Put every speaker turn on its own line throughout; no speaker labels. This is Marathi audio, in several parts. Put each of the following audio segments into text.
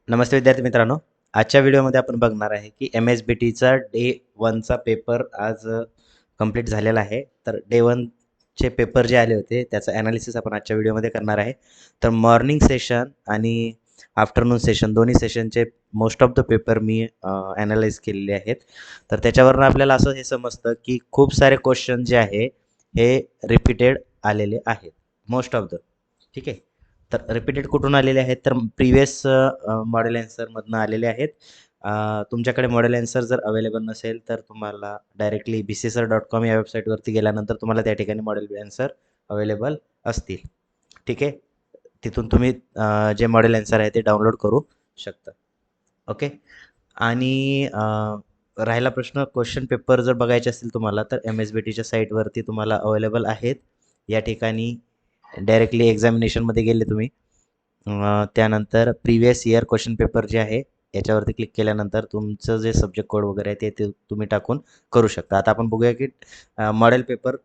नमस्ते विद्यार्थी मित्रांनो. आजच्या व्हिडिओमध्ये आपण बघणार आहे की MSBTचा डे 1चा पेपर आज कंप्लीट झालेला आहे. तर डे 1चे पेपर जे आले होते त्याचं ॲनालिसिस आपण आजच्या व्हिडिओमध्ये करणार आहे. तर मॉर्निंग सेशन आणि आफ्टरनून सेशन दोन्ही सेशनचे मोस्ट ऑफ द पेपर मी ॲनालाइज केलेले आहेत. तर त्याच्यावरून आपल्याला असं हे समजतं की खूप सारे क्वेश्चन जे आहे हे रिपीटेड आलेले आहेत. मोस्ट ऑफ द ठीक आहे. तर रिपीटेड कुठून आलेले आहेत तर प्रिव्हियस मॉडेल ॲन्सरमधनं आलेले आहेत. तुमच्याकडे मॉडेल ॲन्सर जर अवेलेबल नसेल तर तुम्हाला डायरेक्टली bcsir.com या वेबसाईटवरती गेल्यानंतर तुम्हाला त्या ठिकाणी मॉडेल ॲन्सर अवेलेबल असतील. ठीक आहे. तिथून तुम्ही जे मॉडेल ॲन्सर आहे ते डाउनलोड करू शकता. ओके. आणि राहिला प्रश्न क्वेश्चन पेपर जर बघायचे असतील तुम्हाला तर MSBTच्या साईटवरती तुम्हाला अवेलेबल आहेत. या ठिकाणी डायरेक्टली एक्झामिनेशनमध्ये गेले तुम्ही त्यानंतर प्रिव्हियस इयर क्वेश्चन पेपर जे आहे याच्यावरती क्लिक केल्यानंतर तुमचं जे सब्जेक्ट कोड वगैरे आहे ते तुम्ही टाकून करू शकता. आता आपण बघूया की मॉडेल पेपर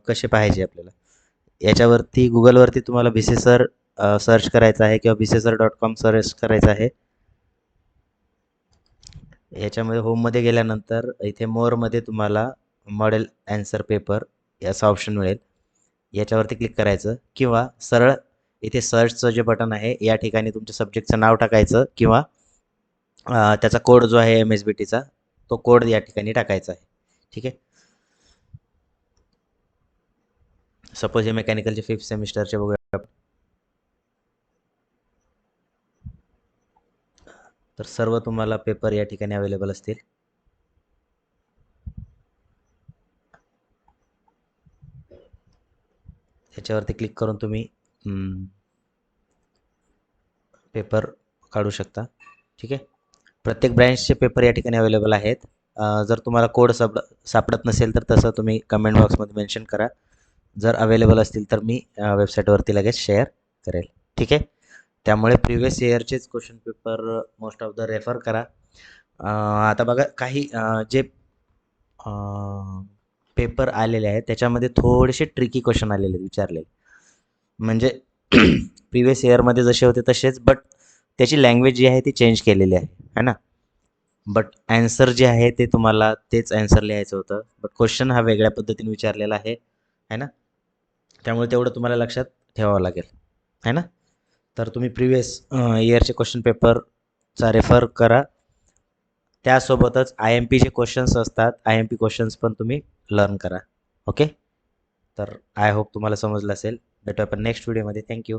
कसे पाहिजे आपल्याला. याच्यावरती गुगलवरती तुम्हाला BCSir सर्च करायचं आहे किंवा bcsir.com सर्च करायचं आहे. याच्यामध्ये होममध्ये गेल्यानंतर इथे मोरमध्ये तुम्हाला मॉडेल ॲन्सर पेपर याचा ऑप्शन मिळेल. याच्यावरती क्लिक करायचं किंवा सरळ इथे सर्चचं जे बटन आहे या ठिकाणी तुमच्या सब्जेक्टचं नाव टाकायचं किंवा त्याचा कोड जो आहे MSBTचा तो कोड या ठिकाणी टाकायचा आहे. ठीक आहे. सपोज हे मेकॅनिकलचे 5th सेमिस्टरचे बघूया. तर सर्व तुम्हाला पेपर या ठिकाणी अवेलेबल असतील. याच्यावरती क्लिक करून तुम्ही पेपर काढू शकता. ठीक आहे. प्रत्येक ब्रँचचे पेपर या ठिकाणी अवेलेबल आहेत. जर तुम्हाला कोड सापडत नसेल तर तसं तुम्ही कमेंट बॉक्समध्ये मेन्शन करा. जर अवेलेबल असतील तर मी वेबसाईटवरती लगेच शेअर करेल. ठीक आहे. त्यामुळे प्रिव्हियस इयरचेच question paper most of the refer करा. आता बघा काही जे पेपर आलेले आहेत त्याच्यामध्ये थोडेसे ट्रिकी क्वेश्चन आलेले विचारले. म्हणजे प्रिव्हियस इयरमध्ये जसे होते तसेच बट त्याची लँग्वेज जी आहे ती चेंज केलेली आहे ना. बट ॲन्सर जे आहे ते तुम्हाला तेच ॲन्सर लिहायचं होतं. बट क्वेश्चन हा वेगळ्या पद्धतीने विचारलेला आहे ना. त्यामुळे तेवढं तुम्हाला लक्षात ठेवावं लागेल आहे ना. तर तुम्ही प्रिव्हियस इयरचे क्वेश्चन पेपरचा रेफर करा. त्यासोबतच IMP जे क्वेश्चन्स असतात IMP क्वेश्चन्स पण तुम्ही लर्न करा. ओके. तर आय होप तुम्हाला समजलं असेल. भेटू आपण नेक्स्ट व्हिडिओमध्ये. थँक्यू.